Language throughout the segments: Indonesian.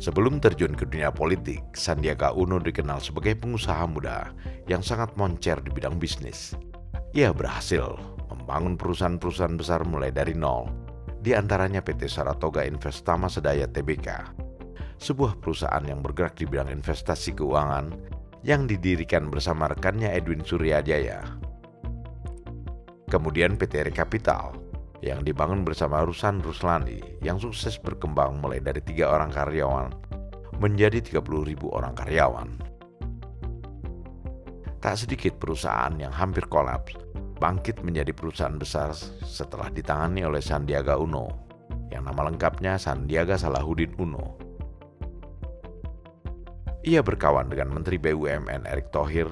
Sebelum terjun ke dunia politik, Sandiaga Uno dikenal sebagai pengusaha muda yang sangat moncer di bidang bisnis. Ia berhasil membangun perusahaan-perusahaan besar mulai dari nol, di antaranya PT Saratoga Investama Sedaya Tbk, sebuah perusahaan yang bergerak di bidang investasi keuangan yang didirikan bersama rekannya Edwin Suryajaya. Kemudian PT Rekapital yang dibangun bersama Ruslan Ruslani yang sukses berkembang mulai dari 3 orang karyawan menjadi 30.000 orang karyawan. Tak sedikit perusahaan yang hampir kolaps bangkit menjadi perusahaan besar setelah ditangani oleh Sandiaga Uno, yang nama lengkapnya Sandiaga Salahuddin Uno. Ia berkawan dengan Menteri BUMN Erick Thohir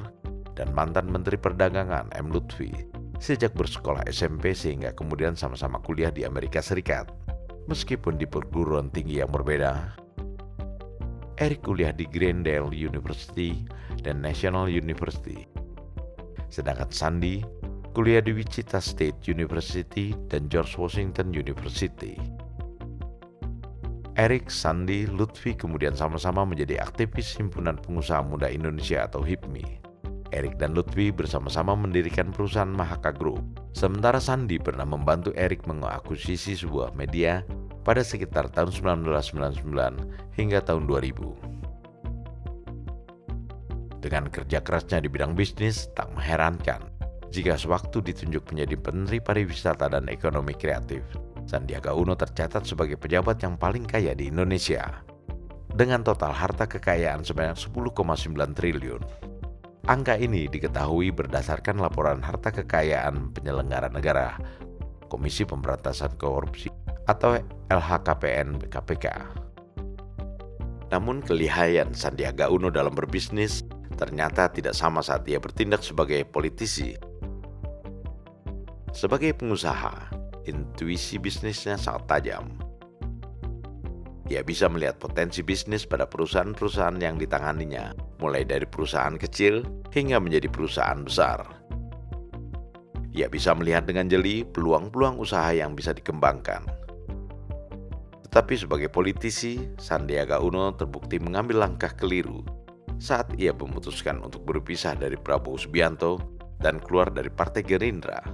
dan mantan Menteri Perdagangan M. Lutfi sejak bersekolah SMP sehingga kemudian sama-sama kuliah di Amerika Serikat. Meskipun di perguruan tinggi yang berbeda, Erick kuliah di Glendale University dan National University, sedangkan Sandi kuliah di Wichita State University dan George Washington University. Erick, Sandi, Lutfi kemudian sama-sama menjadi aktivis Himpunan Pengusaha Muda Indonesia atau HIPMI. Erick dan Lutfi bersama-sama mendirikan perusahaan Mahaka Group, sementara Sandi pernah membantu Erick mengakuisisi sebuah media pada sekitar tahun 1999 hingga tahun 2000. Dengan kerja kerasnya di bidang bisnis, tak mengherankan jika sewaktu ditunjuk menjadi Menteri Pariwisata dan Ekonomi Kreatif, Sandiaga Uno tercatat sebagai pejabat yang paling kaya di Indonesia, dengan total harta kekayaan sebanyak 10,9 triliun. Angka ini diketahui berdasarkan laporan harta kekayaan penyelenggara negara, Komisi Pemberantasan Korupsi atau LHKPN KPK. Namun kelihayan Sandiaga Uno dalam berbisnis ternyata tidak sama saat ia bertindak sebagai politisi. Sebagai pengusaha, intuisi bisnisnya sangat tajam. Ia bisa melihat potensi bisnis pada perusahaan-perusahaan yang ditanganinya, mulai dari perusahaan kecil hingga menjadi perusahaan besar. Ia bisa melihat dengan jeli peluang-peluang usaha yang bisa dikembangkan. Tetapi sebagai politisi, Sandiaga Uno terbukti mengambil langkah keliru saat ia memutuskan untuk berpisah dari Prabowo Subianto dan keluar dari Partai Gerindra.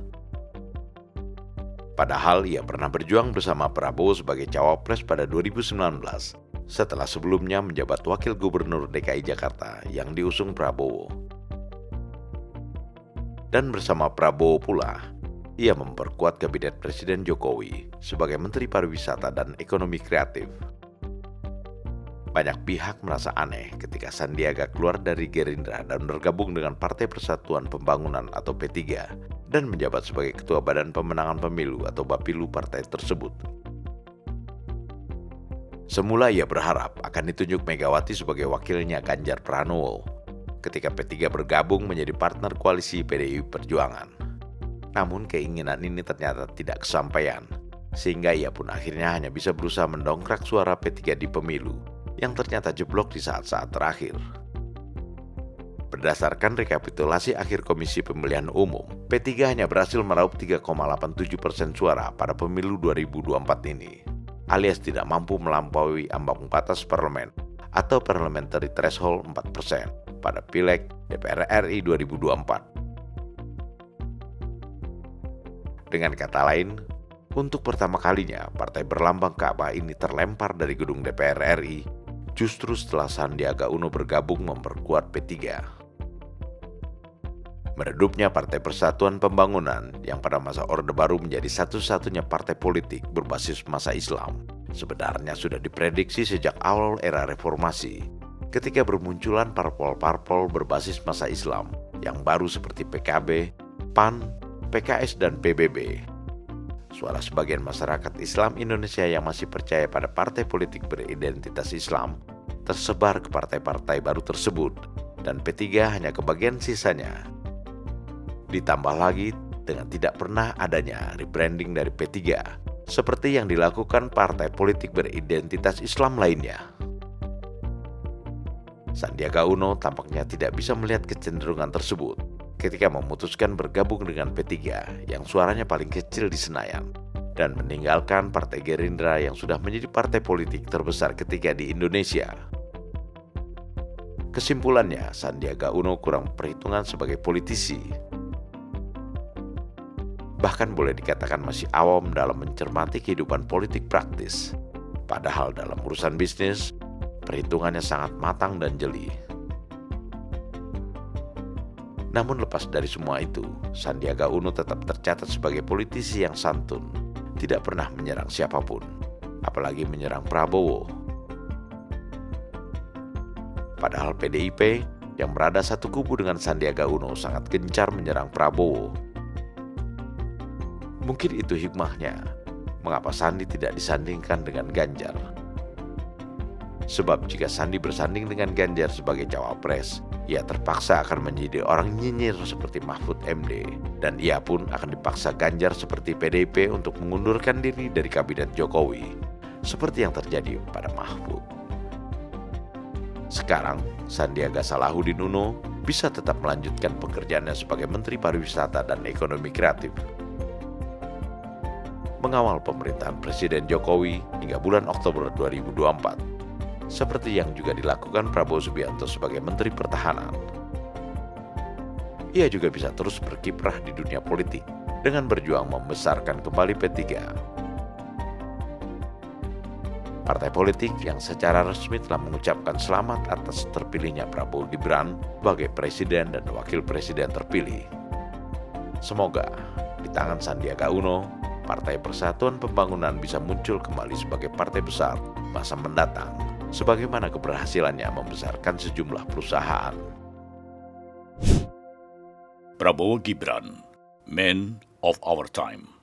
Padahal ia pernah berjuang bersama Prabowo sebagai cawapres pada 2019, setelah sebelumnya menjabat wakil gubernur DKI Jakarta yang diusung Prabowo. Dan bersama Prabowo pula, ia memperkuat kabinet Presiden Jokowi sebagai Menteri Pariwisata dan Ekonomi Kreatif. Banyak pihak merasa aneh ketika Sandiaga keluar dari Gerindra dan bergabung dengan Partai Persatuan Pembangunan atau P3 dan menjabat sebagai Ketua Badan Pemenangan Pemilu atau Bapilu partai tersebut. Semula ia berharap akan ditunjuk Megawati sebagai wakilnya Ganjar Pranowo ketika P3 bergabung menjadi partner koalisi PDI Perjuangan. Namun keinginan ini ternyata tidak kesampaian, sehingga ia pun akhirnya hanya bisa berusaha mendongkrak suara P3 di pemilu yang ternyata jeblok di saat-saat terakhir. Berdasarkan rekapitulasi akhir Komisi Pemilihan Umum, P3 hanya berhasil meraup 3,87% suara pada pemilu 2024 ini, alias tidak mampu melampaui ambang batas parlemen atau parliamentary threshold 4% pada Pileg DPR RI 2024. Dengan kata lain, untuk pertama kalinya partai berlambang Ka'bah ini terlempar dari gedung DPR RI justru setelah Sandiaga Uno bergabung memperkuat P3. Meredupnya Partai Persatuan Pembangunan yang pada masa Orde Baru menjadi satu-satunya partai politik berbasis masa Islam sebenarnya sudah diprediksi sejak awal era reformasi, ketika bermunculan parpol-parpol berbasis masa Islam yang baru seperti PKB, PAN, PKS, dan PBB. Suara sebagian masyarakat Islam Indonesia yang masih percaya pada partai politik beridentitas Islam tersebar ke partai-partai baru tersebut, dan P3 hanya kebagian sisanya. Ditambah lagi dengan tidak pernah adanya rebranding dari P3, seperti yang dilakukan partai politik beridentitas Islam lainnya. Sandiaga Uno tampaknya tidak bisa melihat kecenderungan tersebut ketika memutuskan bergabung dengan P3 yang suaranya paling kecil di Senayan, dan meninggalkan Partai Gerindra yang sudah menjadi partai politik terbesar ketiga di Indonesia. Kesimpulannya, Sandiaga Uno kurang perhitungan sebagai politisi. Bahkan boleh dikatakan masih awam dalam mencermati kehidupan politik praktis. Padahal dalam urusan bisnis, perhitungannya sangat matang dan jeli. Namun lepas dari semua itu, Sandiaga Uno tetap tercatat sebagai politisi yang santun, tidak pernah menyerang siapapun, apalagi menyerang Prabowo. Padahal PDIP yang berada satu kubu dengan Sandiaga Uno sangat gencar menyerang Prabowo. Mungkin itu hikmahnya, mengapa Sandi tidak disandingkan dengan Ganjar. Sebab jika Sandi bersanding dengan Ganjar sebagai cawapres, ia terpaksa akan menjadi orang nyinyir seperti Mahfud MD, dan ia pun akan dipaksa Ganjar seperti PDIP untuk mengundurkan diri dari kabinet Jokowi, seperti yang terjadi pada Mahfud. Sekarang, Sandiaga Salahuddin Uno bisa tetap melanjutkan pekerjaannya sebagai Menteri Pariwisata dan Ekonomi Kreatif, mengawal pemerintahan Presiden Jokowi hingga bulan Oktober 2024, seperti yang juga dilakukan Prabowo Subianto sebagai Menteri Pertahanan. Ia juga bisa terus berkiprah di dunia politik dengan berjuang membesarkan kembali P3. Partai politik yang secara resmi telah mengucapkan selamat atas terpilihnya Prabowo Gibran sebagai Presiden dan Wakil Presiden terpilih. Semoga di tangan Sandiaga Uno, Partai Persatuan Pembangunan bisa muncul kembali sebagai partai besar masa mendatang, sebagaimana keberhasilannya membesarkan sejumlah perusahaan. Prabowo Gibran, Man of Our Time.